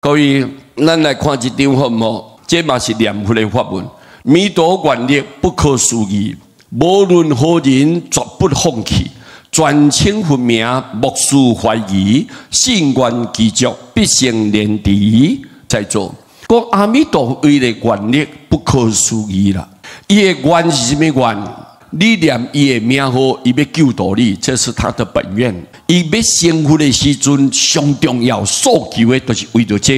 各位，咱来看一张好唔好？这嘛是念佛的法文。弥陀愿力不可思议，无论何人绝不放弃。专称佛名，莫使怀疑。信愿祈求，必成莲池。在座，讲阿弥陀佛的愿力不可思议啦。伊的愿是什么愿？你念伊的名号，伊要救度你，这是他的本愿。伊要成佛的时阵，上重要所求的，就是为着这。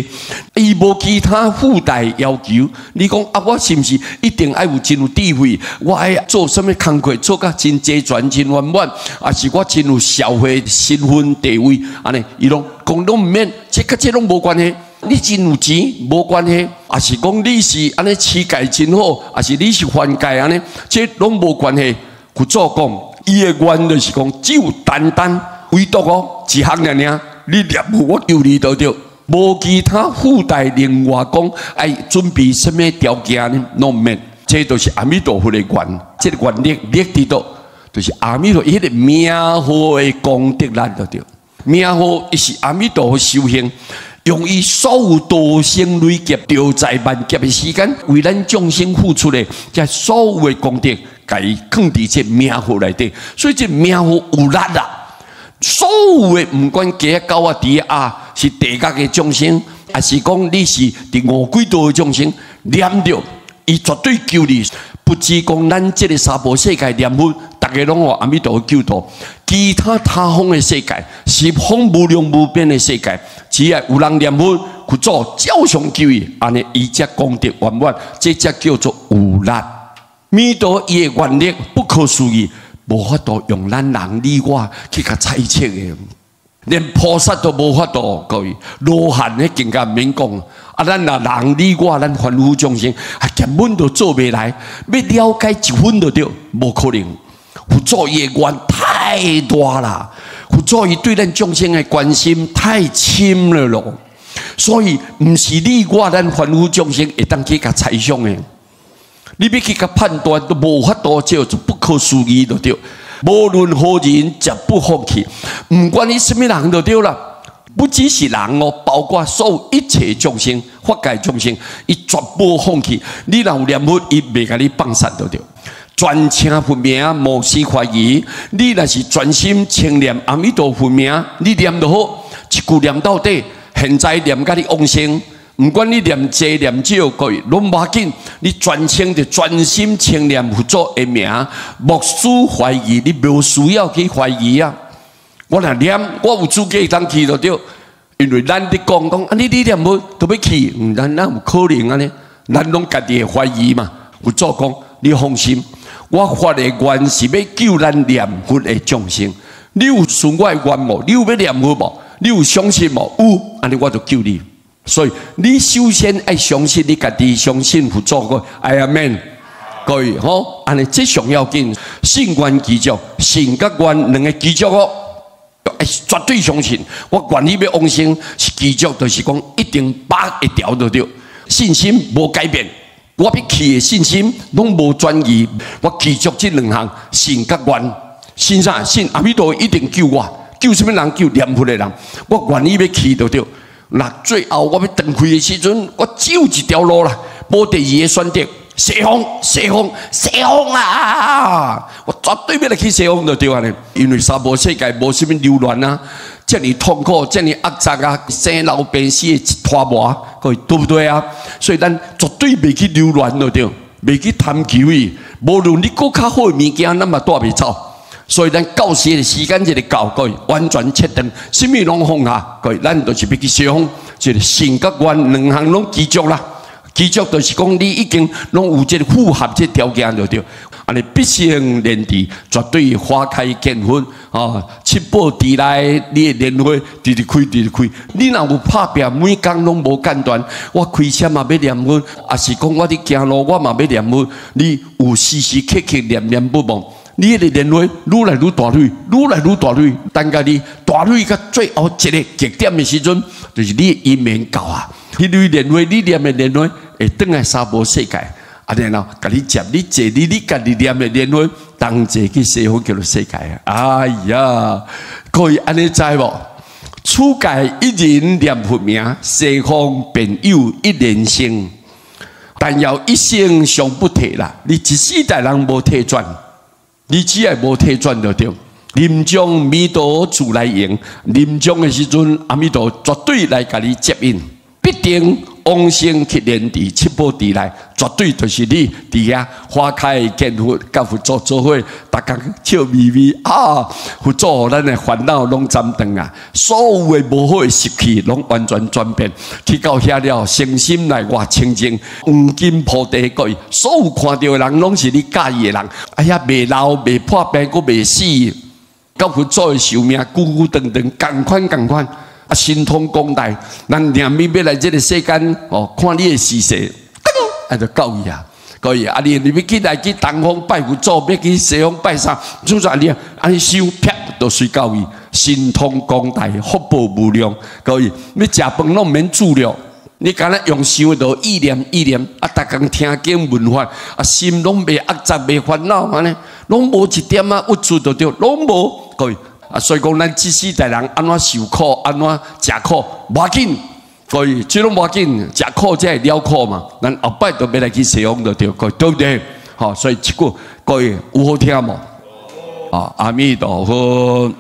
伊无其他附带要求。你讲啊，我是不是一定爱有真有智慧？我爱做什么工课，做甲真齐全、真圆满？啊，是我真有社会身份地位？安尼，伊拢讲拢唔免，这甲这拢无关系。你真有钱无关系，也是讲你是安尼乞丐真好，也是你是犯戒安尼，这拢无关系。佛祖讲，伊的愿就是讲，只有单单唯独一项尔，你念佛我救你得着，无其他附带另外讲，爱准备什么条件呢？拢唔免，这都是阿弥陀佛的愿，这个愿力伫倒，就是阿弥陀伊个名号的功德咱得着。名号伊是阿弥陀佛修行。用伊所有多生累劫、兆载万劫的时间，为咱众生付出的，这所有的功德，甲伊放伫这名号内底。所以这名号有力啦。所有的不管家狗啊、猪啊，是地界的众生，还是讲你是伫五鬼道的众生，念着，伊绝对救你。不止讲咱这个娑婆世界念佛，大家拢有阿弥陀佛救度。其他方的世界，十方无量无边的世界，只要有人念佛，佛祖照常救伊，安尼伊才功德圆满，这才叫做有力。弥陀伊的愿力不可思议，无法度用咱人你我去甲猜测的，连菩萨都无法度。各位，罗汉的境界免讲，啊，咱若人你我，咱凡夫众生，啊，根本都做袂来，要了解一分就对，无可能。佛祖伊的愿太大啦，佛祖伊对咱众生的关心太深了咯，所以唔是你我咱凡夫众生会当去甲猜想的，你要去甲判断都无法度，叫做不可思议就对。无论何人，绝不放弃，唔管你什么人就对啦。不只是人哦，包括所有一切众生、法界众生，伊绝不放弃。你若有念佛，伊袂甲你放散就对。专称佛名，莫使怀疑。你若是专心称念阿弥陀佛名，你念就好，一句念到底。现在念甲你往生，唔管你念多念少，各位拢无要紧。你专称就专心称念佛祖的名，莫使怀疑。你无需要去怀疑啊！我若念，我有资格当去就对。因为咱伫讲啊，你念佛都要去，咱哪有可能安尼？咱拢家己会怀疑嘛。佛祖讲，你放心。我发的愿是要救咱念佛的众生。你有顺我的愿无？你有要念佛无？你有相信无？有，安尼我就救你。所以你首先要相信你家己，相信佛祖个。哎呀，man，各位吼，安尼这上要紧。信愿祈求，信甲愿两个祈求哦，绝对相信。我愿意要往生，是祈求，就是讲一定100条就对。信心无改变。我要去的信心拢无转移，我祈求这两项信甲愿。信啥？信阿弥陀一定救我，救什么人？救念佛的人。我愿意要去就对。那最后我要登开的时阵，我只有一条路啦，无第二个选择。西方啊！我绝对要来去西方就对啊！因为娑婆世界无什么流乱啊，这么痛苦，这么恶杂啊，生老病死的一坨磨，各位对不对啊？所以咱绝对袂去流乱就对，袂去贪求伊。无论你搁较好的物件，咱嘛带袂走。所以咱教学的时间就个到，各位完全确定，什么拢放下，各位咱就是要去西方，就是信甲愿两项拢祈求啦。祈求就是讲，你已经拢有这个符合这条件就对，安尼必成莲池，绝对花开见佛啊！七宝池内，你的莲花直直开，直直开。你若有拍拼，每工拢无间断。我开车嘛要念佛，也是讲我伫行路我嘛要念佛。你有时时刻刻念不忘，你的莲花愈来愈大蕊，愈来愈大蕊。等下你大蕊到最后一个极点的时阵，就是你因缘到啊。迄蕊莲花，你念的莲花会转来娑婆世界，啊，然后甲你接，你坐你家己念的莲花，当坐去西方叫做世界啊！哎呀，各位安尼知无？此界一人念佛名，西方便有一人生。但要一生尚不退啦，你一世代人无退转，你只要无退转就对。临终弥陀自来迎，临终的时阵，阿弥陀绝对来甲你接应，必定往生去莲池七宝池内，绝对就是你伫遐花开见佛，甲佛祖做伙，大家笑眯眯啊！佛祖咱的烦恼拢斩断啊，所有的无好的习气拢完全转变，去到遐了，身心内外清净，黄金菩提果，所有看到的人拢是你介意的人，哎呀，未老未破病，佫未死。到佛祖的寿命，久久长长，共款，啊，神通广大。咱念咪要来这个世间，哦，看你的事势，啊，就到伊啊，可以啊。你要去来去东方拜佛祖，要去西方拜啥，总之安尼想，啪，就随到伊。神通广大，福报无量，可以。要食饭拢免煮了。你敢若用想到意念啊，逐工听经闻法啊，心拢袂恶杂袂烦恼安尼，拢无一点啊郁卒就对，拢无各位啊。所以讲，咱这世代人安怎受苦，安怎食苦，无要紧，各位，这拢无要紧，食苦才会了苦嘛。咱后摆都要来去西方就对，各位对不对？好，所以这句各位有好听无？啊，阿弥陀佛。